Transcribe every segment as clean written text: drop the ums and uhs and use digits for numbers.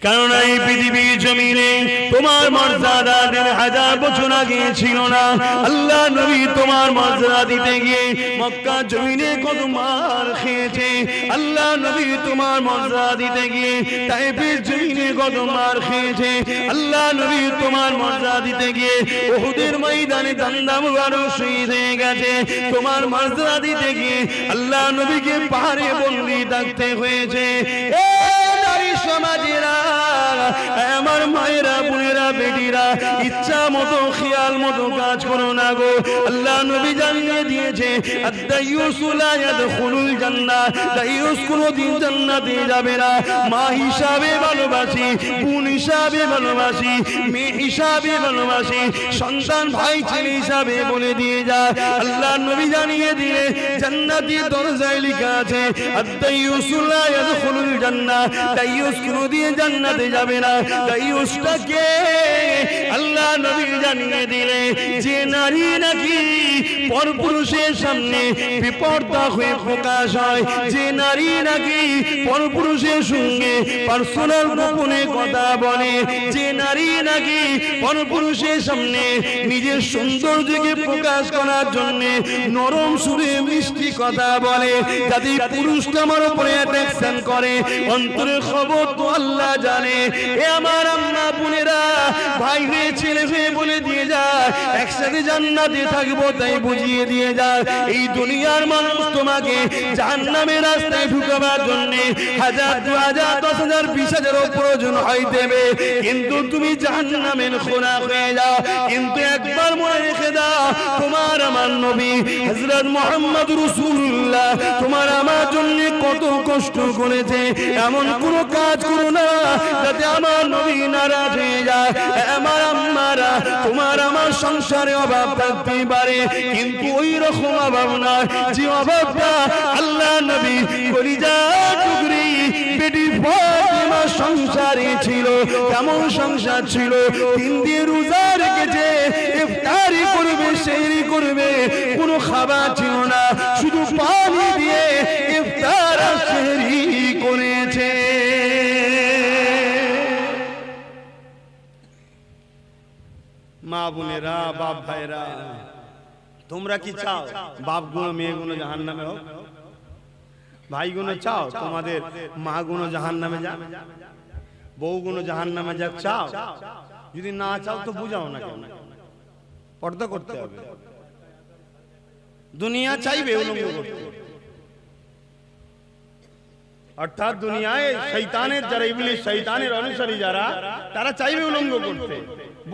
কারণ এই পৃথিবীর জমিনে তোমার মর্যাদা 1000 বছর আগে ছিল না। আল্লাহ নবী তোমার মর্যাদা দিতে গিয়ে মক্কা জমিনে কত মার খেয়েছে। আল্লাহ নবী তোমার মর্যাদা দিতে গিয়ে তায়েফের জমিনে কত মার খেয়েছে। আল্লাহ নবী তোমার মর্যাদা দিতে গিয়ে উহুদের ময়দানে দান্দা মুবারক শহীদ হয়ে গেছে। তোমার মর্যাদা দিতে গিয়ে আল্লাহ নবীকে পাহাড়ে বন্দী থাকতে হয়েছে। সমাজেরা, আমার মায়েরা, বোনেরা, বেটিরা, ইচ্ছা মতো খেয়াল মতো কাজ করো না গো। আল্লাহ নবী জানিয়ে দিয়েছে আদ-দাইয়ুসু লা ইয়াদখুলুল জান্নাহ, দাইয়ুস কোনদিন জান্নাতে যাবে না। মা হিসাবে ভালোবাসি, বোন হিসাবে ভালোবাসি, মেয়ে হিসাবে ভালোবাসি, সন্তান ভাই ছেলে হিসাবে বলে দিয়ে যায়। আল্লাহ নবী জানিয়ে দিলে জান্নাতের দরজায় লেখা আছে আদ-দাইয়ুসু লা ইয়াদখুলুল জান্নাহ, দাইয়ুস কোনদিন জান্নাতে যাবে না। দাইয়ুসটাকে আল্লাহ নবী জানিয়ে দিলে যে নারী নাকি পরপুরুষের সামনে বিপর্দা হয়ে প্রকাশ হয়, যে নারী নাকি পরপুরুষের সঙ্গে পার্সোনাল গোপনে কথা বলে, যে নারী নাকি পরপুরুষের সামনে নিজের সৌন্দর্যকে প্রকাশ করার জন্য নরম সুরে মিষ্টি কথা বলে, যাতে পুরুষটা আমার উপরে অ্যাট্রাকশন করে, অন্তরের খবর তো আল্লাহ জানে। এ আমার আম্মা বোনেরা, ভাই হয়ে ছেলে হয়ে বলে দিয়ে যায় একসাথে জান্নাতে থাকবো, তাই বুঝিয়ে দিয়ে যায় এই দুনিয়ার মানুষ তোমাকে জাহান্নামের রাস্তায় ঢুকাবার জন্য 1000, 2000, 10,000, 20,000 প্রয়োজন হয় দেবে, কিন্তু তুমি জাহান্নামের খোরা হয়ে যাও। কিন্তু একবার মনে রেখে দাও, তোমার আমার নবী হযরত মুহাম্মদ রাসূলুল্লাহ তোমার আমার জন্য কত কষ্ট করেছে। এমন কোন কাজ করো না যাতে আমার নবী নারাজ হয়ে যায়। আমার আম্মারা, তোমার আমার সংসারে অভাব থাকতেই পারে, কিন্তু ওই রকম অভাব নয় যে অভাবটা আল্লাহ নবী কলিজা টুকরি বেটি ফাতিমা সংসারে ছিল। কেমন সংসার ছিল? 3 দিন রোজা রেখেছে, ইফতারি করবে, সেহরি করবে, কোনো খাবার ছিল না, শুধু পানি দিয়ে ইফতার আর সেহরি করেছে। মা বোনেরা, বাপ ভাইরা, তোমরা কি চাও বাপ গুলো মেয়ে গুলো জাহান্নামে হোক? ভাই গুলো চাও তোমাদের মা গুলো জাহান্নামে যাক, বউ গুলো জাহান্নামে যাক? চাও? যদি না চাও তো বুঝাও না কেন, পর্দা করতে হবে। দুনিয়া চাইবে উলঙ্গ করতে, অর্থাৎ দুনিয়ায় শয়তানের যারা, ইবলিস শয়তানের অনুসারী যারা, তারা চাইবে উলঙ্গ করতে।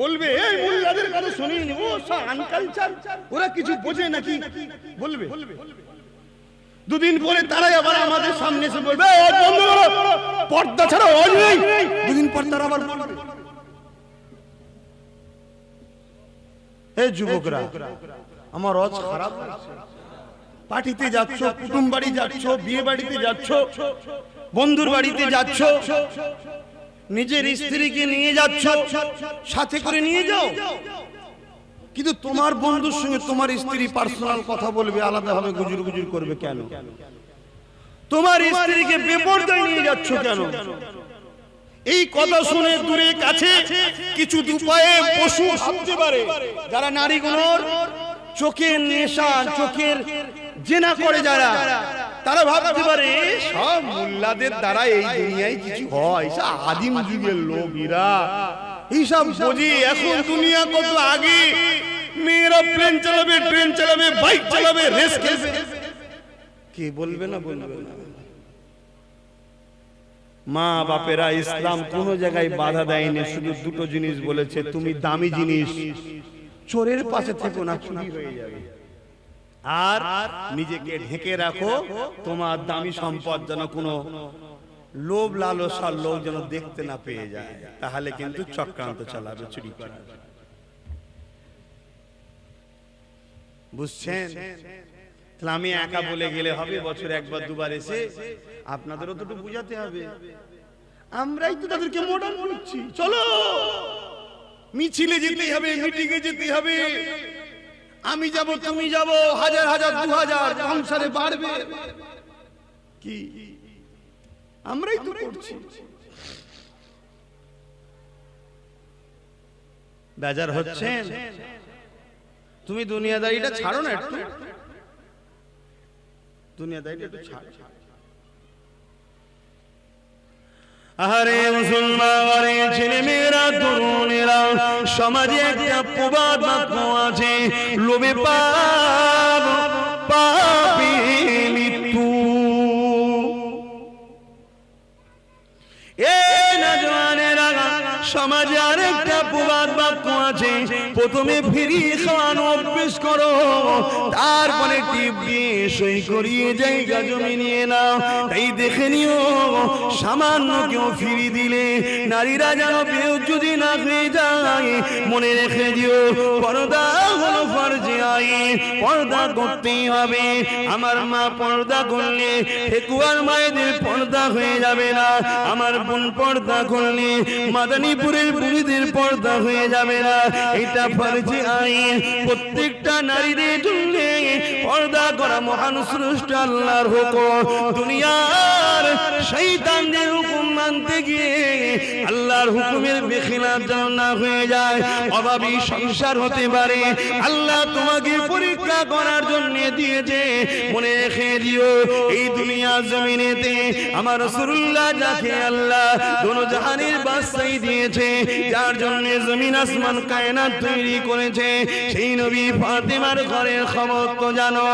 বলবে এই মুল্লাদের কথা শুনিনি, ও সব আনকালচার, ওরা কিছু বোঝে নাকি বলবে। দুদিন পরে তারাই আবার আমাদের সামনে এসে বলবে বন্ধ করো, পর্দা ছাড়া ওয়াজ নেই। দুদিন পর তারা আবার বলবে। এই যুবকরা, আমার ওয়াজ খারাপ লাগছে? পার্টিতে যাচ্ছ, কুটুম বাড়ি যাচ্ছ, বিয়ে বাড়িতে যাচ্ছ, বন্ধুর বাড়িতে যাচ্ছ, নিজের স্ত্রীকে নিয়ে যাচ্ছ, সাথে করে নিয়ে যাও, কিন্তু তোমার বন্ধুর সঙ্গে তোমার স্ত্রী পার্সোনাল কথা বলবে, আলাদাভাবে গুজুর গুজুর করবে কেন? তোমার স্ত্রীকে বেপরদায় নিয়ে যাচ্ছ কেন? এই কথা শুনে দূরে কাছে কিছু দুপায়ে পশু ভাবতে পারে, যারা নারীগুলোর চোখের নেশা, চোখের জেনা করে যারা, তারা ভাবতে পারে সব মুল্লাদের দ্বারা এই দুনিয়ায় কিছু হয়, আদিম যুগের লোক এরা, এইসব বোঝে। এখন দুনিয়া কত আগে, মেয়েরা প্লেন চালাবে, ট্রেন চালাবে, বাইক চালাবে, রেস খেলবে, কে বলবে না? বলবে না। মা বাপেরা ইসলাম কোন জায়গায় বাধা দেয়নি, শুধু দুটো জিনিস বলেছে, তুমি দামি জিনিস চোরের পাশে থেকো না, চুরি হয়ে যাবে, আর নিজেকে ঢেকে রাখো, তোমার দামি সম্পদ যেন কোনো লোভ লালসার লোক যেন দেখতে না পেয়ে যায়, তাহলে কিন্তু চক্রান্ত চালাবে, চুরি করা। বুঝছেন? তাহলে আমি একা বলে গেলে হবে? বছরে একবার দুবার এসে আপনাদেরও তো একটু বুঝাতে হবে। আমরাই তো তাদেরকে মডার্ন করছি, চলো মিছিলে যেতে হবে, মিটিংয়ে যেতে হবে, আমি যাব, তুমি যাব, 1000 1000 2000 সংসারে বাড়বে। কি আমরাই তো করছি? বেজার হচ্ছেন? তুমি দুনিয়াদারিটা ছাড়ো না একটু, দুনিয়াদারিটা একটু ছাড়ো। আরে মুসলমান, আরে ছেলে মেয়েরা, তরুণেরা, সমাজে একটা প্রবাদ বাক্য আছে, লোভে পাপ, পাপে মৃত্যু। সমাজে আরেকটা প্রবাদ বাক্য আছে, প্রথমে ফিরি খাওয়ানো অভ্যেস করো, তারপরে টিপ দিয়ে সই করিয়ে জায়গা জমি নিয়ে নাও। তাই দেখে নিও, সামান্য কেউ ফিরি দিলে নারীরা যেন বেহুজ্জুদি না হয়ে যায়। মনে রেখে দিও, পর্দা হলো ফরজে আইন, পর্দা করতেই হবে। আমার মা পর্দা করলে ঠেকুয়ার মায়েদের পর্দা হয়ে যাবে না, আমার বোন পর্দা করলে মাদানীপুরের বুড়িদের পর্দা হয়ে যাবে না। এটা ফরজে আইন, প্রত্যেকটা নারীদের জন্য পর্দা করা মহান স্রষ্টা আল্লাহর হুকুম। দুনিয়ার শয়তানদের হুকুম মানতে গিয়ে আল্লাহর হুকুমের বেখিলাফ যেন না হয়ে যায়, অভাবী সংসার হতে পারে। আল্লাহ তোমাকে পরীক্ষা করার জন্য দিয়েছে। মনে রেখে দিও, এই দুনিয়া জমিনেতে আমার রাসূলুল্লাহ যাকে আল্লাহ দোনো জাহানের বাদশাহী দিয়েছে, যার জন্য জমিন আসমান কায়নাত তৈরি করেছে, সেই নবী ফাতেমার ঘরের খবর তো জানো।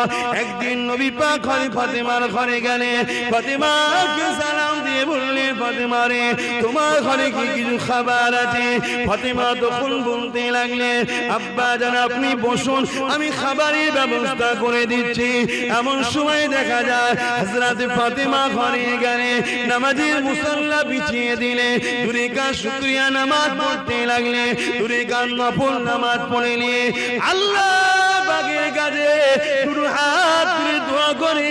একদিন নবী পাক ফাতেমার ঘরে গেলে ফাতেমাকে সালাম দিয়ে বললেন, ফাতেমা রে, তোমার ঘরে কি কিছু খাবার আছে? ফাতেমা তখন বলতে লাগলেন, আব্বা জান আপনি বসুন, আমি খাবারের ব্যবস্থা করে দিচ্ছি। এমন সময় দেখা যায় হযরত ফাতেমা ঘরে গেলে নামাজের মুসাল্লা বিছিয়ে দিলে, দুই রাকাত শুকরিয়া নামাজ পড়তে লাগলে, দুই রাকাত নফল নামাজ পড়ে নিয়ে আল্লাহ পাকের কাছে দুটো হাত তুলে দোয়া করে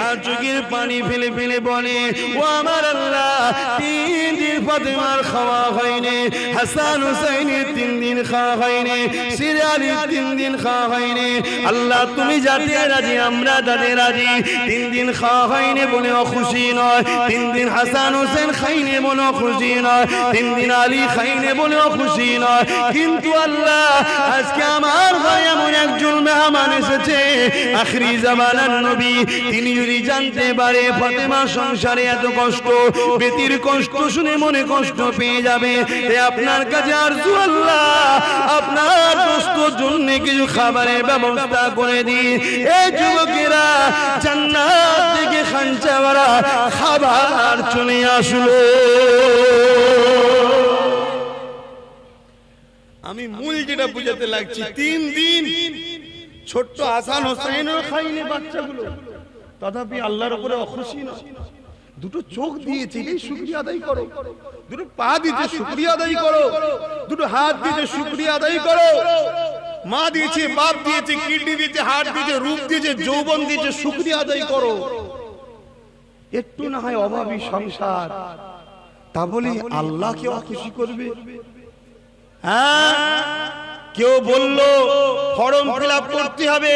আর চোখের পানি ফেলে ফেলে বলে, ও আমার আল্লাহ, 3 দিন ফাতেমার খাওয়া হয়নি, হাসান হুসাইনের 3 দিন খাওয়া হয়নি, সিরালির 3 দিন খাওয়া হয়নি। আল্লাহ তুমি যাতে রাজি আমরা তাতে রাজি। 3 দিন খাওয়া হয়নি বলে খুশি নয়, 3 দিন হাসান হোসেন খাইনি বলে খুশি নয়, 3 দিন আলী খাইনি বলে খুশি নয়। কিন্তু আল্লাহ আজকে আমার ঘরে এমন একজন মেহমান এসেছে, আখিরি জামানার নবী, তিনি যদি জানতে পারে ফাতেমা সংসারে এত কষ্ট, বেতির কষ্ট শুনে মনে কষ্ট পেয়ে যাবে। আপনার কাছে আরজু আল্লাহ, আপনার দোস্তর জন্য কিছু খাবারের ব্যবস্থা করে দিই। এই যুবকেরা জান্নাত থেকে খাঞ্চা ভরা খাবার চলে আসলো। আমি মূল যেটা বুঝাতে লাগছি, 3 দিন ছোট্ট হাসান হোসেনও খাইনি বাচ্চাগুলো, তথাপি আল্লাহর উপরে অখুশি না। দুটো চোখ দিয়েছে, এই শুকরিয়া আদায় করো। দুটো পা দিয়েছে, শুকরিয়া আদায় করো। দুটো হাত দিয়েছে, শুকরিয়া আদায় করো। মা দিয়েছে, বাপ দিয়েছে, কিডনি দিয়েছে, হার্ট দিয়েছে, রূপ দিয়েছে, যৌবন দিয়েছে, শুকরিয়া আদায় করো। একটু না হয় অভাবী সংসার, তা বলি আল্লাহকে অখুশি করবে? হ্যাঁ, কেউ বললো ফর্ম ফিলআপ করতে হবে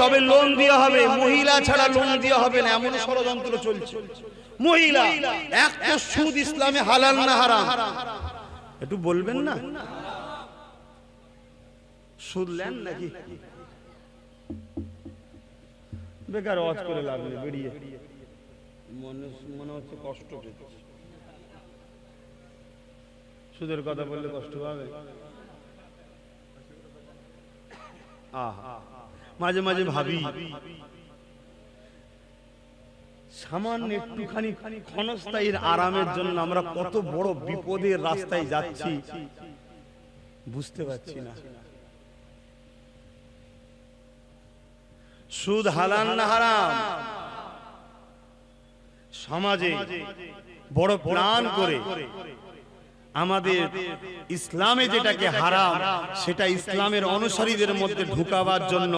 তবে লোন দেওয়া হবে, মহিলা ছাড়া লোন দেওয়া হবে না, এমন ষড়যন্ত্র চলছে। মহিলা এক তো সুদ ইসলামে হালাল না হারাম? একটু বলবেন না, সুদ নেন নাকি? বেকার ওয়াজ করে লাভ নেই, বেরিয়ে মনে হচ্ছে কষ্ট পেতে। সুদের কথা বললে কষ্ট পাবে। মাঝে মাঝে ভাবি, সামান্য একটুখানি ক্ষণস্থায়ী আরামের জন্য আমরা কত বড় বিপদের রাস্তায় যাচ্ছি বুঝতে পারছি না। সুদ হালাল না হারাম? সমাজে বড় প্ল্যান করে আমাদের ইসলামে যেটাকে হারাম সেটা ইসলামের অনুসারীদের মধ্যে ঢুকাবার জন্য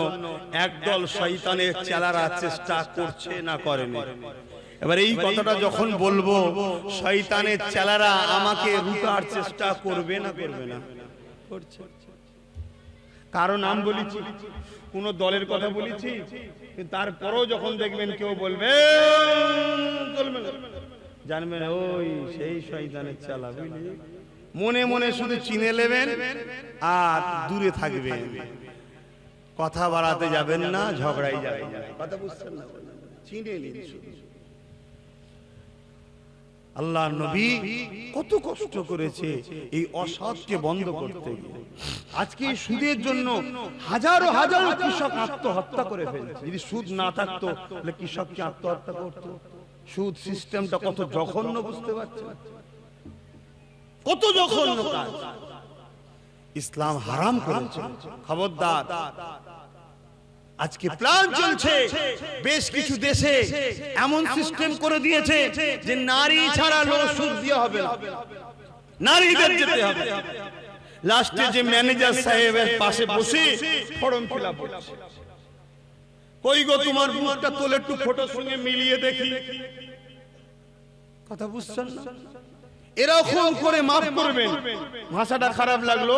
একদল শয়তানের চেলারা চেষ্টা করছে না করেনি? এবার এই কথাটা যখন বলবো, শয়তানের চেলারা আমাকে রুকার চেষ্টা করবে না করবে না? করছে। কারো নাম বলেছি, কোন দলের কথা বলেছি, কিন্তু তারপরেও যখন দেখবেন কেউ বলবে চলবে না, জানবেন ওই সেই শয়তানের চালা, বুঝলি? মনে মনে শুধু চিনে নেবেন আর দূরে থাকবেন, কথা বাড়াতে যাবেন না, ঝগড়াই যাবেন না। কথা বুঝছেন না? চিনে নিন শুধু। আল্লাহ নবী কত কষ্ট করেছে এই অসৎকে বন্ধ করতে গিয়ে। আজকে সুদের জন্য হাজারো হাজারো কৃষক আত্মহত্যা করে ফেলছে। যদি সুদ না থাকতো তাহলে কৃষক কি আত্মহত্যা করতো? সুদ সিস্টেমটা কত জঘন্য বুঝতে পারছেন? কত জঘন্য কাজ ইসলাম হারাম করেছে। খবরদার, আজকে প্ল্যান চলছে বেশ কিছু দেশে, এমন সিস্টেম করে দিয়েছে যে নারী ছাড়া লোক সুদ দিয়ে হবে না, নারীদের যেতে হবে। লাস্টে যে ম্যানেজার সাহেবের পাশে বসে ফর্ম ফিল আপ করছে, কই গো তোমার মুখটা তোলে একটু ফটোর সঙ্গে মিলিয়ে দেখি। কথা বুঝছেন না? এরকম করে মাফ করবেন। ভাষাটা খারাপ লাগলো,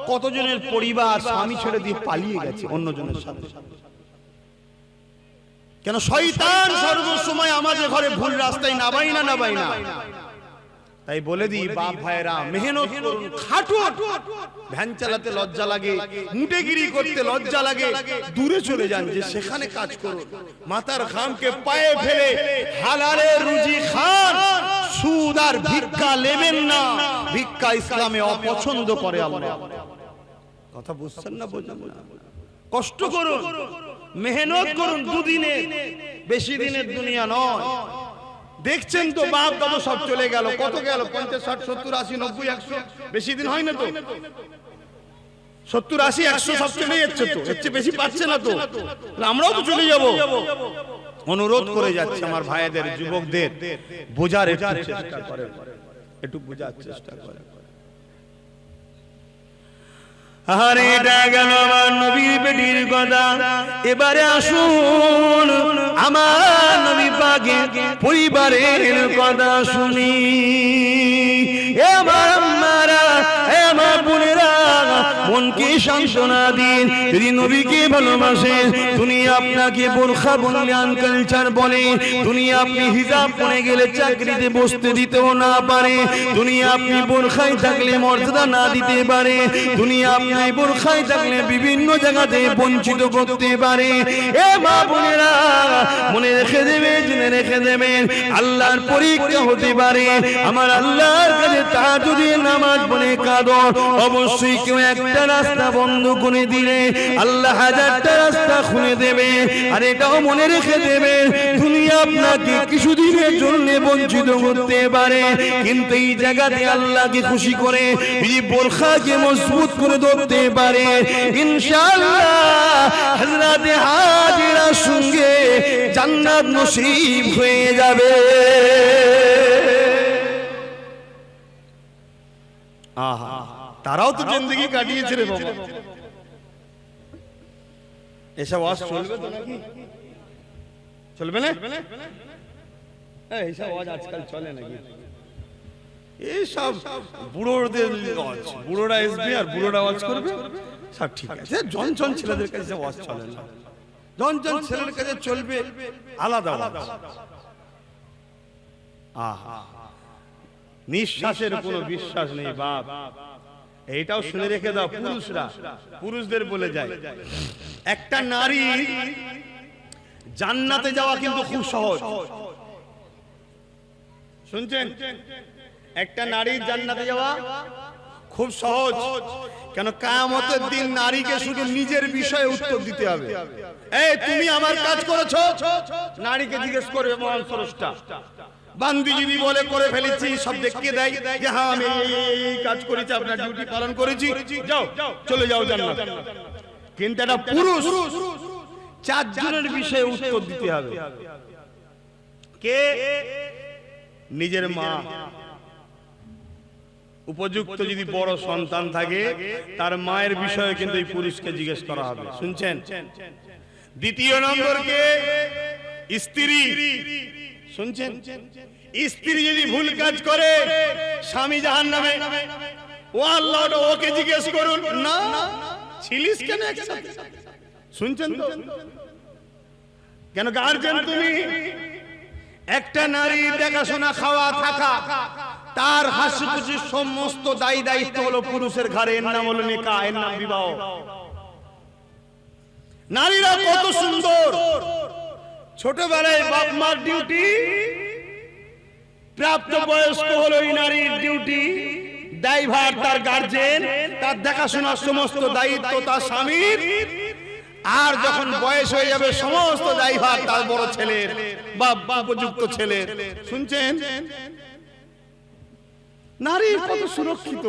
কতজনের পরিবার স্বামী ছেড়ে দিয়ে পালিয়ে গেছে অন্যজনের সাথে। কেন? শয়তান সর্বসময় আমাদের ঘরে ভুল রাস্তায় নাবাই না। তাই বলে দিই বাপ ভাইরা, মেহনত করুন, খাটুন। ভ্যান চালাতে লজ্জা লাগে, মুটেগিরি করতে লজ্জা লাগে, দূরে চলে যান, যে সেখানে কাজ করুন। মাথার ঘামকে পায়ে ফেলে হালালের রুজি খান, সুদ আর ভিক্ষা নেবেন না। ভিক্ষা ইসলামে অপছন্দ করে আল্লাহ। কথা বুঝছেন না? বোঝেন না? কষ্ট করুন, মেহনত করুন, দুদিনে, বেশি দিনের দুনিয়া নয়। দেখছেন তো বাপ দাদা সব চলে গেল, কত গেল? 50, 60, 70, 80, 90, 100, বেশি দিন হয় না তো। 70, 80, 100 সব চলে যাচ্ছে তো, এর চেয়ে বেশি পাচ্ছে না তো। আমরাও তো চলে যাব। অনুরোধ করে যাচ্ছে আমার ভাইদের, যুবকদের, বোঝার একটু চেষ্টা করেন, একটু বোঝার চেষ্টা করেন। আরে এটা গেল আমার নবীর বেটির কথা। এবারে আসুন আমার নবী পাকের পরিবারের কথা শুনি। এ আমার আম্মারা, এ আমার বোনেরা, মনকে সান্ত্বনা দিন। যদি নবীকে ভালোবাসেন, দুনিয়া আপনাকে বোরখা বললে আনকালচার বলে, দুনিয়া আপনি হিজাব পরে গেলে চাকরিতে বসতে দিতেও না পারে, দুনিয়া আপনি বোরখায় থাকলে মর্যাদা না দিতে পারে, দুনিয়া আপনি বোরখায় থাকলে বিভিন্ন জায়গাতে বঞ্চিত করতে পারে। এ মা বোনেরা, মনে রেখে দেবেন, জেনে রেখে দেবেন, আল্লাহর পরীক্ষা হতে পারে। আমার আল্লাহর কাছে তাহাজ্জুদের নামাজ পড়ে কাঁদো, অবশ্যই কেউ একটা রাস্তা বন্ধ করে দিলে আল্লাহ হাজারটা রাস্তা খুলে দেবে। আর এটাও মনে রেখে দেবে, দুনিয়া আপনাকে কিছুদিনের জন্য বঞ্চিত করতে পারে, কিন্তু এই জায়গাতে আল্লাহকে খুশি করে যদি বোরখাকে মজবুত করে ধরতে পারে, ইনশাআল্লাহ হযরতে হাজেরার সঙ্গে জান্নাত নসিব হয়ে যাবে। আহা, তারাও তো জিন্দেগি কাটিয়েছে রে বাবা। এসব ওয়াজ চলবে তো নাকি? চলবে না? এইসব ওয়াজ আজকাল চলে নাকি? এইসব বুড়োদের ওয়াজ, বুড়োরা আসবে আর বুড়োরা ওয়াজ করবে, সব ঠিক আছে। জন ছেলেদের কাছে ওয়াজ চলে না, জন ছেলের কাছে চলবে আলাদা ওয়াজ। আহা, নিঃশ্বাসের কোনো বিশ্বাস নেই বাপ। এইটাও শুনে রেখে দাও, পুরুষরা, পুরুষদের বলে যায়, একটা নারী জান্নাতে যাওয়া কিন্তু খুব সহজ। শুনছেন? একটা নারীর জান্নাতে যাওয়া খুব সহজ। কেন? কিয়ামতের দিন নারীকে শুধু নিজের বিষয়ে উত্তর দিতে হবে। এই তুমি আমার কাজ করেছো, নারীকে জিজ্ঞেস করবে মহান স্রষ্টা। বান্দি যদি বলে করে ফেলেছি, সব দেখিয়ে দেয় যে হ্যাঁ আমি এই কাজ করেছি, আপনার ডিউটি পালন করেছি, যাও চলে যাও জান্নাত। কিন্তু একটা পুরুষ চারজনের বিষয়ে উত্তর দিতে হবে। কে? নিজের মা, উপযুক্ত যদি বড় সন্তান থাকে তার মায়ের বিষয়ে কিন্তু এই পুরুষকে জিজ্ঞেস করা হবে। শুনছেন? দ্বিতীয় নম্বর কে? স্ত্রী। শুনছেন? স্ত্রী যদি ভুল কাজ করে, স্বামী জাহান্নামে, ও আল্লাহ ওকে জিজ্ঞেস করুন না ছিলিস কেন একসাথে। শুনছেন তো? কেন? গার্জেন তুমি। একটা নারী দেখাশোনা, খাওয়া, থাকা, তার হাসিখুশির সমস্ত দায়ী দায়িত্ব হলো পুরুষের ঘাড়ে। এর নাম হলো নিকাহ, এর নাম বিবাহ। নারীরা কত সুন্দর, ছোটবেলায় বাপ মার ডিউটি, প্রাপ্ত বয়স্ক হলো এই নারীর ডিউটি, দায়ভার তার গার্জেন, তার দেখাশোনার সমস্ত দায়িত্ব তার স্বামীর। আর যখন বয়স হয়ে যাবে সমস্ত দায়ভার তার বড় ছেলের বা উপযুক্ত ছেলের। শুনছেন, নারী কত সুরক্ষিত,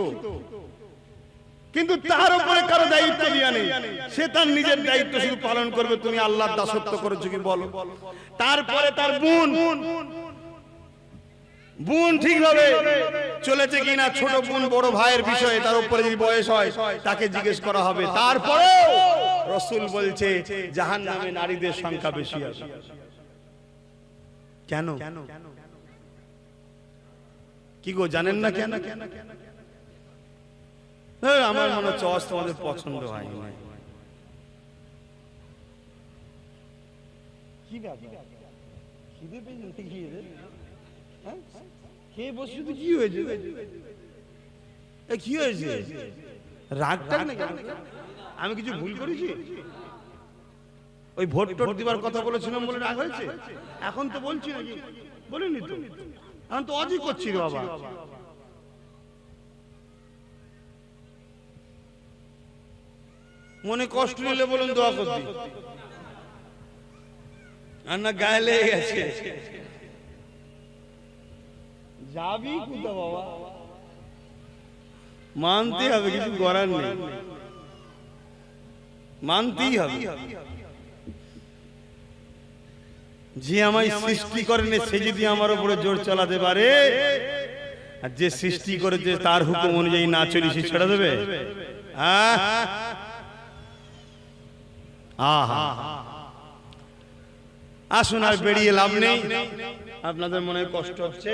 কিন্তু তার উপরে কারো দায়িত্ব দেয়া নেই। সে তার নিজের দায়িত্ব শুধু পালন করবে। তুমি আল্লাহর দাসত্ব করেছো কি বলো। তারপরে তার বোন ঠিকভাবে চলেছে কিনা, ছোট বোন বড় ভাইয়ের বিষয়ে তার উপরে যদি বয়স হয় তাকে জিজ্ঞেস করা হবে। তারপরে রাসূল বলছে জাহান্নামে নারীদের সংখ্যা বেশি আছে। কেন কি গো, জানেন না কেন? আমার মনে হচ্ছে তোমাদের পছন্দ হয় না। কি ব্যাপার, খিদে পেয়েছে কি? খেয়ে বসে শুধু কি হয়েছে? কি হয়েছে? রাগটা না? আমি কিছু ভুল করেছি? ওই ভোট টোট দিবার কথা বলেছিলাম বলে রাগ হয়েছে? এখন তো বলছি নাকি? বলিনি তো, এখন তো অজি করছি রে বাবা। মনে কষ্ট নিলে বলুন দোয়া করতে, আর না গায়ে লেগে গেছে। যাবি কোথা বাবা, মানতে হবে, কিছু করার নেই, মানতেই হবে। যে আমায় সৃষ্টি করেন সে যদি আমার উপরে জোর চালাতে পারে, আর যে সৃষ্টি করেছে তার হুকুম অনুযায়ী না চলি সে ছেড়ে দেবে? আসুন, আর বেরিয়ে লাভ নেই। আপনাদের মনে কষ্ট হচ্ছে,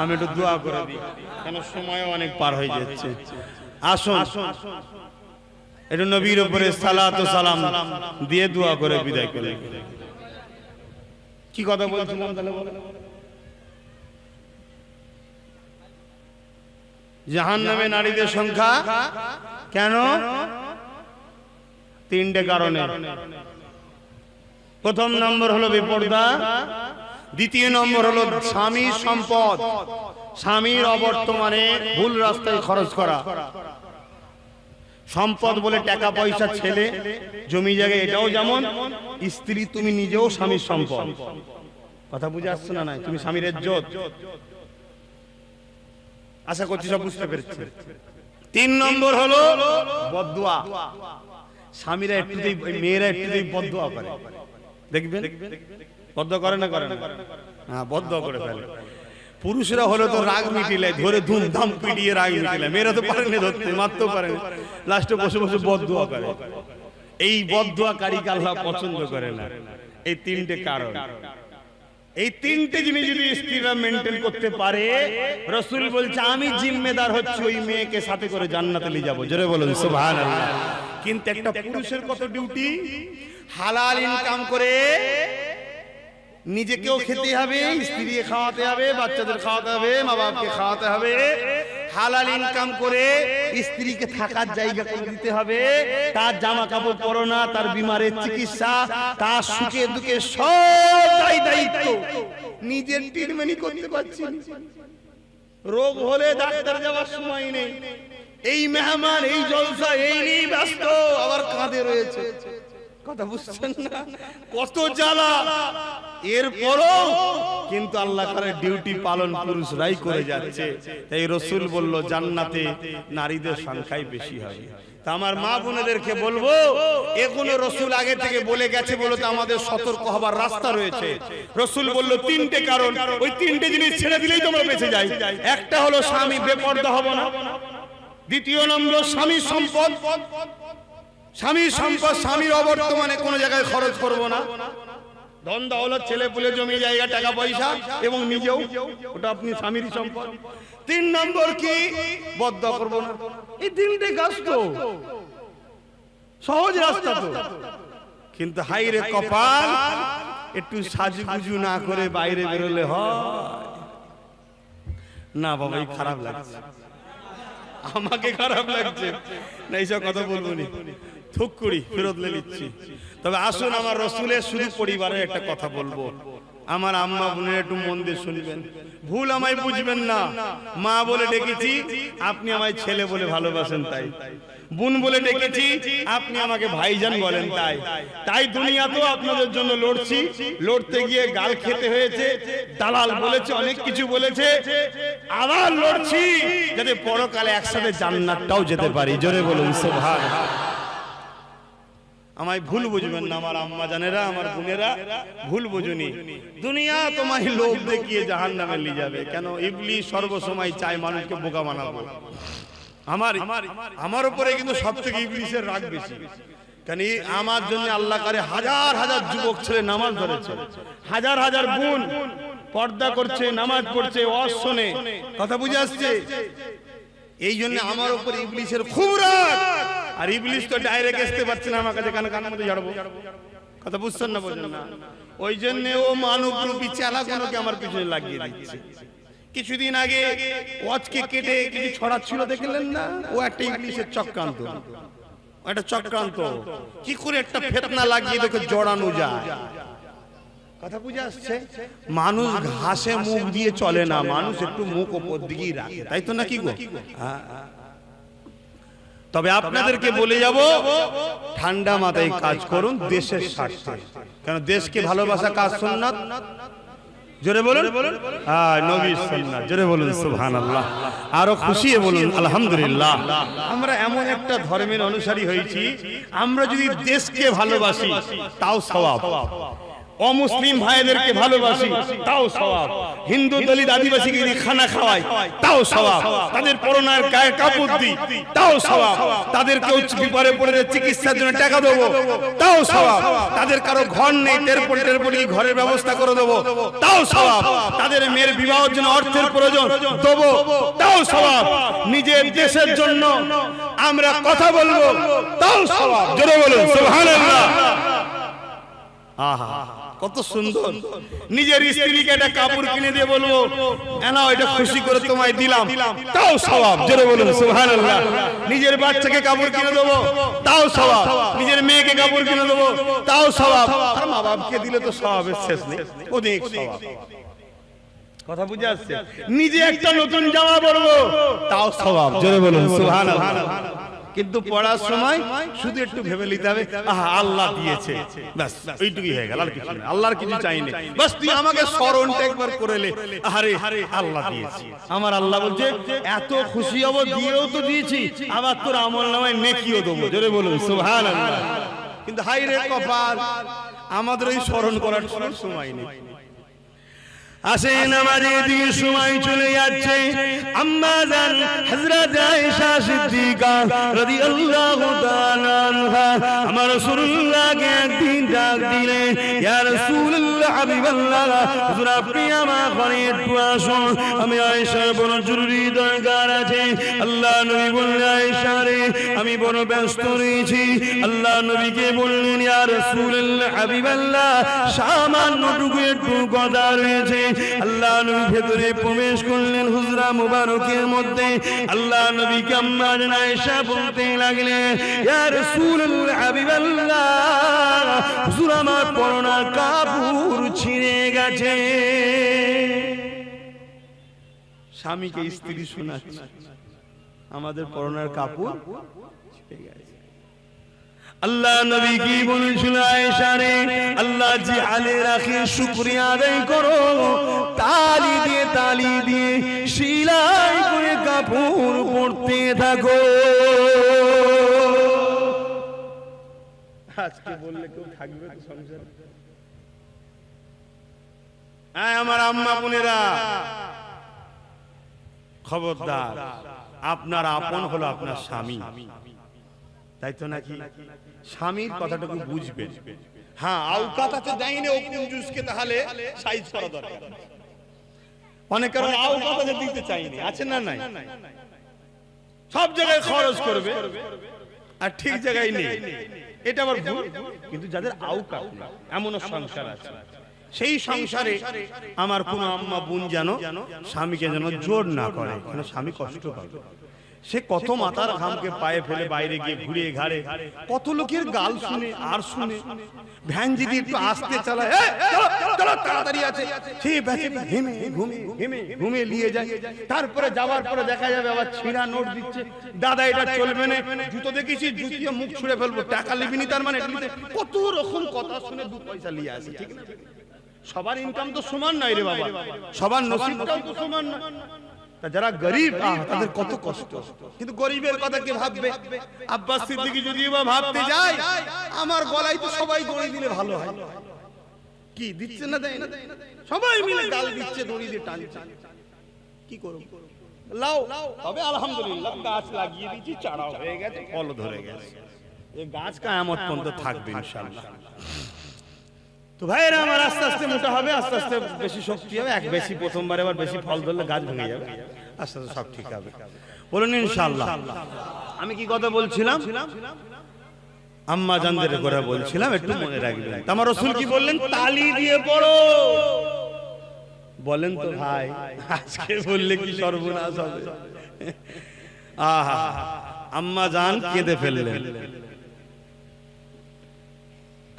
আমি একটু দোয়া করে দিই, কেন সময় অনেক পার হয়ে যাচ্ছে। আসুন একটু নবীর উপরে সালাত ও সালাম দিয়ে দোয়া করে বিদায় করে। কি কথা বলছিলাম তাহলে? জাহান্নামে নারীদের সংখ্যা কেন? তিনটে কারণে। প্রথম নম্বর হলো বেপরদা, দ্বিতীয় নম্বর হলো স্বামীর সম্পদ, স্বামীর অবর্তমানে ভুল রাস্তায় খরচ করা। সম্পদ বলে টাকা পয়সা, ছেলে, জমি জায়গা, এটাও যেমন। স্ত্রী তুমি নিজেও স্বামীর সম্পদ। কথা বুঝে আসছে না? নাই তুমি স্বামীর ইজ্জত। আশা করছি সব বুঝতে পেরেছি। তিন নম্বর হলো বদদুয়া। স্বামীরা একটুতেই, মেয়েরা একটুতেই বদদুয়া করে, দেখবেন। বদদুয়া করে না? করে না? হ্যাঁ, বদদুয়া করে ফেলে। পুরুষরা হলো তো রাগ মিটিলে, ধরে ধুমধাম পিটিয়ে রাগ মিটিলে। মেয়েরা তো পারেনি ধরতে, মারতেও পারেনি, লাস্টে বসে বসে বদদুয়া করে। এই বদদুয়াকারীকে আল্লাহ পছন্দ করে না। এই তিনটে কারণ। এই তিনটে জিনিস যদি স্ত্রীরা মেনটেন করতে পারে, রাসূল বলছে আমি জিম্মেদার হচ্ছি ওই মেয়েকে সাথে করে জান্নাতে নিয়ে যাবো। জোরে বলুন সুবহানাল্লাহ। কিন্তু একটা পুরুষের কত ডিউটি, হালাল ইনকাম করে নিজেকেও খেতে হবে, স্ত্রীকে খাওয়াতে হবে, বাচ্চাদের খাওয়াতে হবে, মা বাপকে খাওয়াতে হবে। হালাল ইনকাম করে স্ত্রীকে থাকার জায়গা করে দিতে হবে, তার জামা কাপড় পরনা, তার বিমারের চিকিৎসা, তার সুখে দুঃখে সব দায়িত্ব নিজের ট্রিটমেন্ট করতে পারছি। রোগ হলে ডাক্তার যাওয়ার সময় নেই, এই মেহমান, এই জলসা, এই নিয়ে ব্যস্ত, আবার কাঁধে রয়েছে। কথা বুঝছেন না? কত জ্বালা। এরপরও কিন্তু আল্লাহ তাআলার ডিউটি পালন পুরুষরাই করে যাচ্ছে। তাই রাসূল বলল জান্নাতে নারীদের সংখ্যাই বেশি হবে। তা আমার মা বোনেদেরকে বলবো, এগুলো রাসূল আগে থেকে বলে গেছে বলে তো আমাদের সতর্ক হবার রাস্তা রয়েছে। রাসূল বলল তিনটে কারণ, ওই তিনটে জিনিস ছেড়ে দিলেই তোমরা বেঁচে যাই। একটা হলো স্বামী বেপরদা হবে না, দ্বিতীয় নম্বর স্বামীর সম্পদ, স্বামীর সম্পদ স্বামীর অবর্তমানে কোনো জায়গায় খরচ করবো না। ধন দৌলত, ছেলে পুলে, জমি জায়গা, টাকা পয়সা এবং নিজেও, ওটা আপনি স্বামীর সম্পদ। তিন নম্বর কি? বদদুয়া করবো না। এই তিনটে কাজ তো সহজ রাস্তা তো, কিন্তু হাই রে কপাল, একটু সাজগুজু না করে বাইরে বেরোলে হয়। না বাবা, এই খারাপ লাগছে, আমাকে খারাপ লাগছে না, এইসব কথা বলবো নি, থুক করি ফেরত নিচ্ছি। তবে আসুন আমার রসুলের শুধু পরিবারের একটা কথা বলবো, আমার আম্মা বোনের একটু মন দিয়ে শুনবেন, ভুল আমায় বুঝবেন না। মা বলে ডেকেছি, আপনি আমায় ছেলে বলে ভালোবাসেন তাই। বোন বলে ডেকেছি, আপনি আমাকে ভাইজান বলেন তাই। তাই দুনিয়াতেও আপনাদের জন্য লড়ছি, লড়তে গিয়ে গাল খেতে হয়েছে, দালাল বলেছে, অনেক কিছু বলেছে, আবার লড়ছি যাতে পরকালে একসাথে জান্নাতটাও যেতে পারি। জোরে বলুন সুবহানাল্লাহ। আমায় ভুল বুঝবেন না আমার আম্মা জানেরা, আমার বোনেরা, ভুল বুঝুনি। দুনিয়া তোমায় লোভ দেখিয়ে জাহান্নামে নিয়ে যাবে। কেন? ইবলিস সর্বসময় চায় মানুষকে বোকা বানাবো। আমার উপরে কিন্তু সব থেকে ইবলিসের রাগ বেশি। কেন? আমার জন্য আল্লাহ করে হাজার হাজার যুবক ছেলে নামাজ ধরেছে, হাজার হাজার বোন পর্দা করছে, নামাজ পড়ছে, ওয়াজ শোনে, কথা বুঝে আসছে। এই জন্য আমার উপর ইবলিসের খুব রাগ। আর ইবলিস তো ডাইরেক্ট আসতে পারছে না আমার কাছে, কানের মধ্যে ঝাড়বো, কথা বুঝছেন না, বোঝেন না? ওই জন্য ও মানব রূপী চালাগুলোকে আমার পিছনে লাগিয়ে দিচ্ছে। কিছুদিন আগে ওয়াজকে কেটে কিছু ছড়াচ্ছিল, দেখলেন না? ও একটা ইবলিসের চক্রান্ত, একটা চক্রান্ত। কি করে একটা ফিতনা লাগিয়ে তোকে জড়ানো যায়, কথা বুঝে আসছে? মানুষ ঘাসে মুখ দিয়ে চলে না, মানুষ একটু মুখ উপর দিকেই রাখে, তাই তো নাকি গো? তবে আপনাদেরকে বলে যাব, ঠান্ডা মাথায় কাজ করুন দেশের স্বার্থে। কেন? দেশকে ভালোবাসা কাজ সুন্নাত। জোরে বলুন হ্যাঁ, নবীর সুন্নাত। জোরে বলুন সুবহানাল্লাহ। আরো খুশি বলুন আলহামদুলিল্লাহ। আমরা এমন একটা ধর্মের অনুসারী হয়েছি, আমরা যদি দেশকে ভালোবাসি তাও সওয়াব, অমুসলিম ভাইদেরকে ভালোবাসি তাও সওয়াব, হিন্দু দলিত আদিবাসীকে যদি খানা খাওয়াই তাও সওয়াব, তাদের পরনার গায়ে কাপড় দিই তাও সওয়াব, তাদেরকে উচ্চ বিপদে পড়ে চিকিৎসার জন্য টাকা দেবো তাও সওয়াব, তাদের কারো ঘর নেই টেরপল ঘরের ব্যবস্থা করে দেবো তাও সওয়াব, তাদের মেয়ের বিবাহের জন্য অর্থের প্রয়োজন দেবো তাও সওয়াব, নিজের দেশের জন্য আমরা কথা বলবো তাও সওয়াব। জোরে বলুন সুবহানাল্লাহ। আহা কত সুন্দর! নিজের স্ত্রীকে একটা কাপড় কিনে দিয়ে বলবো, এনাও এটা খুশি করে তোমায় দিলাম, তাও সওয়াব। জোরে বলুন সুবহানাল্লাহ। নিজের বাচ্চাকে কাপড় কিনে দেবো তাও সওয়াব, নিজের মেয়েকে কাপড় কিনে দেবো তাও সওয়াব। আর মা বাপকে দিলে তো সওয়াবের শেষ নেই, অনেক সওয়াব, কথা বুঝে আসছে? নিজে একটা নতুন জামা পরবো তাও সওয়াব। জোরে বলুন সুবহানাল্লাহ। কিন্তু পড়ার সময় শুধু একটু ভেবে নিতে হবে, আহা আল্লাহ দিয়েছে, ব্যাস ওইটুকুই হয়ে গেল, আর কিছু না। আল্লাহর কিছু চাইনি, বাস তুই আমাকে স্মরণটা একবার করে লে, আরে আল্লাহ দিয়েছে। আমার আল্লাহ বলছে এত খুশি হব, দিয়েও তো দিয়েছি, আবার তোর আমলনামায় নেকিও দেবো। জোরে বলুন সুবহানাল্লাহ। কিন্তু হাই রে কপাল, আমাদের এই স্মরণ করার সময় নেই। আসেন আমাদের দিকে সময় চলে যাচ্ছে। আম্মা জান হযরত আয়েশা সিদ্দিকা রাদিয়াল্লাহু তাআলা আনহা আমার রাসূলুল্লাহকে একদিন ডাক দিলেন, ইয়া রাসূলুল্লাহ হাবিবাল্লাহ, হুজুর আপনি আমার ঘরে একটু আসুন, আমি আয়েশার বড় জরুরি দরকার আছে। আল্লাহ নবী বললেন, আয়েশা রে আমি বড় ব্যস্ত রয়েছি। আল্লাহ নবীকে বললেন, ইয়া রাসূলুল্লাহ হাবিবাল্লাহ, সামান্যটুকু একটু কথা রয়েছে। আল্লাহ নবী ভেতরে প্রবেশ করলেন হুজরা মুবারকের মধ্যে। আল্লাহ নবীকে আম্মা জান আয়েশা বলতে লাগলেন, ইয়া রাসূলুল্লাহ হাবিবাল্লাহ, হুজুর আমার পরনার কাপড় ছিঁড়ে গেছে। স্বামীকে স্ত্রী শোনাচ্ছে, আমাদের পরনার কাপড় ছিঁড়ে গেছে। আল্লাহ নবী কি বলেছিল, আয়েশা রে আল্লাহ জি আলে রাখে শুকরিয়া আদায় করো, তালি দিয়ে সেলাই করে কাপড় পরতে থাকো। আজকে বললে কেউ থাকবে তো সংসারে? হ্যাঁ আমার আম্মা বোনেরা, খবরদার, আপনার আপন হলো আপনার স্বামী, তাই তো নাকি? স্বামীর কথাটুকু বুঝবেন। হ্যাঁ আওকাত আছে, দেয়নি ও কুঞ্জুসকে, তাহলে সাইজ করা দরকার। অনেকের আওকাত আছে, দিতে চাইনি, আছে না নাই? সব জায়গায় খরচ করবে আর ঠিক জায়গায় নেই, এটা আবার ভুল। কিন্তু যাদের আওকাত এমনও সংসার আছে, সেই সংসারে আমার কোনো আম্মা বোন যেন স্বামীকে যেন জোর না করে, কেন স্বামী কষ্ট পাবে। সে কত মাথার ঘামকে পায়ে ফেলে বাইরে গিয়ে ঘুরে ঘাড়ে কত লোকের গাল শুনে আর শুনে, ভ্যান যদি একটু আস্তে চালায় তাড়াতাড়ি আছে সেই বেচারি ঘেমে ঘুমে নিয়ে যায়। তারপরে যাওয়ার পরে দেখা যাবে আবার ছিঁড়া নোট দিচ্ছে, দাদা এটা চলবে না, জুতো দেখেছি জুতিয়ে মুখ ছুঁড়ে ফেলবো, টাকা লিবিনি তার মানে কত রকম কথা শুনে 2 পয়সা নিয়ে আসে। ঠিক না? সবার ইনকাম তো সমান নয় রে বাবা, সবার নসিবটাও তো সমান না। যারা গরিব তাদের কত কষ্ট, কিন্তু গরিবের কথা কে ভাববে? আব্বাস সিদ্দিকী যদি বা ভাবতে যায় আমার গলায় তো সবাই দড়ি দিলে ভালো হয়, কি দিচ্ছে না দেয় না, সবাই মিলে গাল দিচ্ছে, দড়ি দিয়ে টানছে, কি করব? লাও তবে আলহামদুলিল্লাহ গাছ লাগিয়ে দিয়েছি, চারা হয়ে গেছে, ফল ধরে গেছে, এই গাছ কিয়ামত পর্যন্ত থাকবে ইনশাআল্লাহ। তো ভাইরা আমার আস্তে আস্তে মোটা হবে, আস্তে আস্তে বেশি শক্তি হবে, এক বেশি প্রথমবার এবার বেশি ফল ধরলে গাছ ভেঙে যাবে, আস্তে আস্তে সব ঠিক হবে, বলুন ইনশাআল্লাহ। আমি কি কথা বলছিলাম? আম্মা জানদের করে বলছিলাম, একটু মনে রাখবেন। আমার রাসূল কি বললেন? তালি দিয়ে পড়ো। বলেন তো ভাই, আজকে বললে কি সর্বনাশ হবে। আহা, আম্মা জান কেঁদে ফেললেন।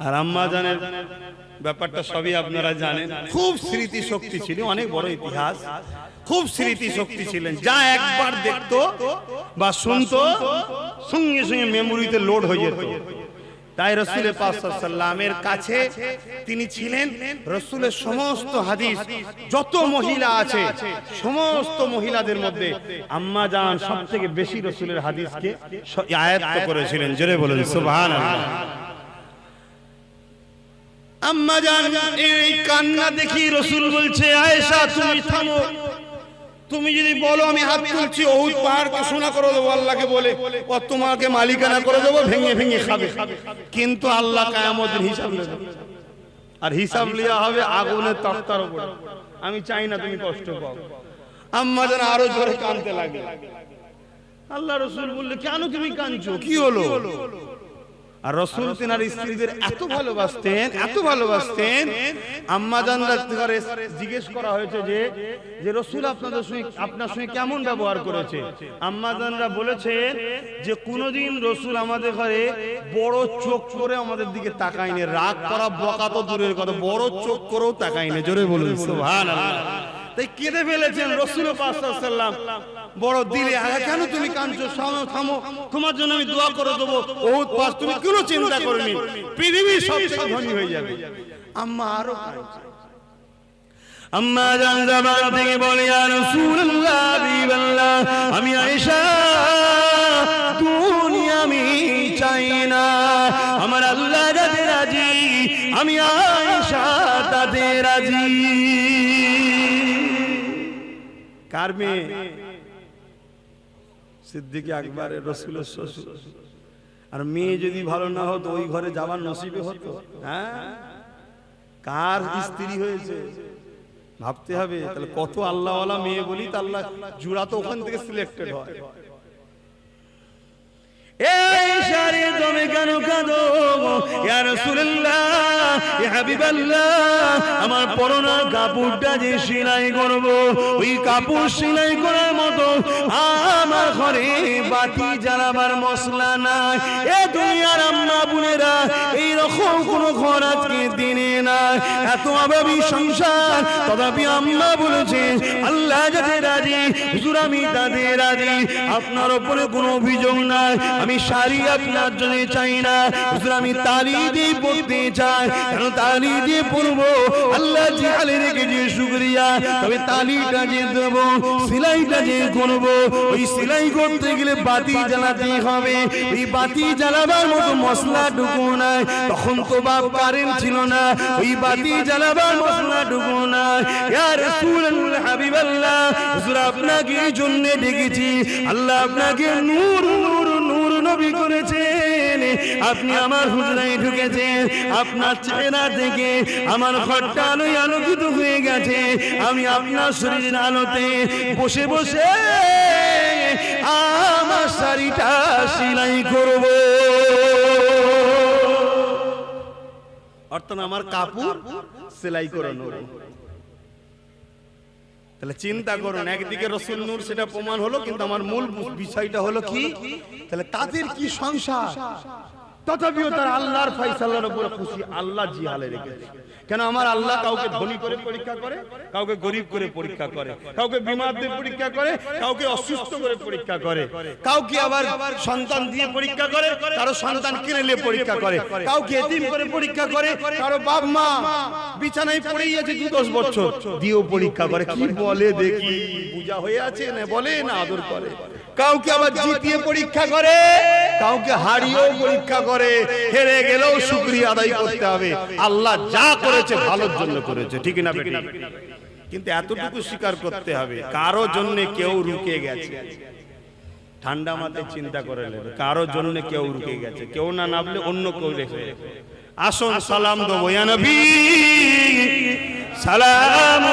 আর আম্মা জানের ব্যাপারটা সবই আপনারা জানেন, খুব স্মৃতি শক্তি ছিল, অনেক বড় ইতিহাস, খুব স্মৃতি শক্তি ছিলেন, যা একবার দেখতো বা শুনতো সঙ্গে সঙ্গে মেমোরিতে লোড হয়ে যেত। তাই রাসূল পাক সাল্লাল্লাহু আলাইহি ওয়াসাল্লামের কাছে তিনি ছিলেন, রাসূলের সমস্ত হাদিস, যত মহিলা আছে সমস্ত মহিলাদের মধ্যে আম্মা জান সবথেকে বেশি রাসূলের হাদিসকে আয়াত্ত করেছিলেন। জোরে বলেন সুবহানাল্লাহ। আম্মা জান এই কান্না দেখি রাসূল বলছে, আয়েশা তুমি থামো, তুমি যদি বলো আমি হাত তুলছি ওহুদ পাহাড়কে সোনা করে দেবো আল্লাহকে বলে, ও তোমাকে মালিকানা করে দেবো, ভেঙে ভেঙে খাবে, কিন্তু আল্লাহ কিয়ামতের হিসাব নেবে, আর হিসাব লিয়া হবে আগুনের তক্তার উপর। আমি চাই না তুমি কষ্ট পাও। আম্মা জান আরো জোরে কাঁদতে লাগে। আল্লাহ রাসূল বললে, কেন তুমি কাঁদছো, কি হলো? আর রাসূল তিনার স্ত্রীদের এত ভালোবাসতেন, এত ভালোবাসতেন, আম্মা জানরা করে জিজ্ঞেস করা হয়েছে যে রাসূল আপনার সঙ্গে কেমন ব্যবহার করেছে। আম্মা জানরা বলেছেন যে কোনদিন রাসূল আমাদের ঘরে বড় চোখ করে আমাদের দিকে তাকায়নি, রাগ করা বকা তো দূরের কথা, বড় চোখ করেও তাকায়নি। জোরে বলুন সুবহানাল্লাহ। তাই কেঁদে ফেলেছেন রাসূল পাক সাল্লাল্লাহু আলাইহি ওয়াসাল্লাম বড় দিলে। কেন তুমি কাঁদছো, থামো, তোমার জন্য আমি দোয়া করে দেবো, ওহুদ পাহাড় তুমি কোনো চিন্তা করনি, পৃথিবীর সবচেয়ে ধনী হয়ে যাবে। আম্মা আরো কাঁদছে। আম্মা জান জবান থেকে বলে, ইয়া রাসূলুল্লাহ, হাবিবাল্লাহ, আমি আয়েশা দুনিয়া আমি চাই না, আমার আল্লাহ যাতে রাজি, আমি আয়েশা তাতে রাজি। কার মেয়ে? সিদ্দিক আকবরের, রাসূলের শ্বশুর। আর মেয়ে যদি ভালো না হতো ওই ঘরে যাবার নসিবে হতো? হ্যাঁ, কার স্ত্রী হয়েছে ভাবতে হবে। তাহলে কত আল্লাহওয়ালা মেয়ে বলি, তা আল্লাহ জুড়া তো ওখান থেকে সিলেক্টেড হয়। এই শাড়ি তুমি কেন কাঁদো ইয়া রাসূলুল্লাহ, ইয়া হাবিবাল্লাহ, আমার পরনের কাপড়টা যে সেলাই করব, ওই কাপড় সেলাই করার মতো আমার ঘরে বাতি জ্বালাবার মশলা নাই। এ দুনিয়ার আম্মা বোনেরা এই রকম কোন ঘর আজকে দিনে না, এত অভাবী সংসার, তথাপি আম্মা বলেছেন আল্লাহ যাতে রাজি, হুজুর আমি তাতে রাজি, আপনার উপরে কোনো অভিযোগ নাই। আমি শাড়ি আপনার জন্য চাই না হুজুর, আমি তালি দিয়ে পড়তে চাই, কারণ তালি দিয়ে পড়বো আল্লাহ যে আলে রেখেছে শুকরিয়া, তবে তালিটা যে দেবো, সেলাইটা যে করবো, ওই সেলাই করতে গেলে বাতি জ্বালাতে হবে, ওই বাতি জ্বালাবার মতো মশলা ঢুকো নাই, তখন তো বাপ কারেন্ট ছিল না, ওই বাতি জ্বালাবার মশলা ঢুকো নাই। ইয়া রাসূলুল্লাহ, হাবিবাল্লাহ, হুজুর আপনাকে এই জন্য ডেকেছি, আল্লাহ আপনাকে নূর নূর নূর নবী করেছেন, আপনি আমার হুজরায় ঢুকেছেন, আপনার চেহারা থেকে আমার ঘরটা আলোয় আলোকিত হয়ে গেছে, আমি আপনার শরীরের আলোতে বসে বসে আমার শাড়িটা সেলাই করব। অর্থাৎ আমার কাপড় সেলাই করে নেব। তাহলে চিন্তা করুন, একদিকে রসুল নূর সেটা প্রমাণ হলো, কিন্তু আমার মূল বিষয়টা হলো কি, তাহলে তাদের কি সংসার, তথাপিও তারা আল্লাহর ফয়সালার উপর খুশি। আল্লাহ জিহালে রেখেছে। কেন আমার আল্লাহ কাউকে ধনী করে পরীক্ষা করে, কাউকে গরিব করে পরীক্ষা করে, কাউকে বিমারদের পরীক্ষা করে, কাউকে অসুস্থ করে পরীক্ষা করে, কাউকে আবার সন্তান দিয়ে পরীক্ষা করে, কারো সন্তান কিনে নিয়ে পরীক্ষা করে, কাউকে এতিম করে পরীক্ষা করে, কারো বাপ মা বিছানায় পড়েই আছে 2-10 বছর দিয়েও পরীক্ষা করে। কি বলে দেখি, পূজা হয়ে আছে না বলে না আদর করে। কাউকে আবার জিতিয়ে পরীক্ষা করে, কাউকে হারিয়েও পরীক্ষা করে। হেরে গেলেও শুকরিয়া আদায় করতে হবে, আল্লাহ যা করেছে ভালোর জন্য করেছে, ঠিক না বেটি? কিন্তু এতটুকু স্বীকার করতে হবে, কারো জন্য কেউ রুকে গেছে। ঠান্ডা মাথায় চিন্তা করে নেবে, কারো জন্য কেউ রুকে গেছে, কেউ না নামলে অন্য কেউ রেখে। আসুন সালাম দেবো, ইয়া নবী সালাম।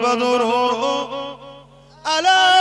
بدر على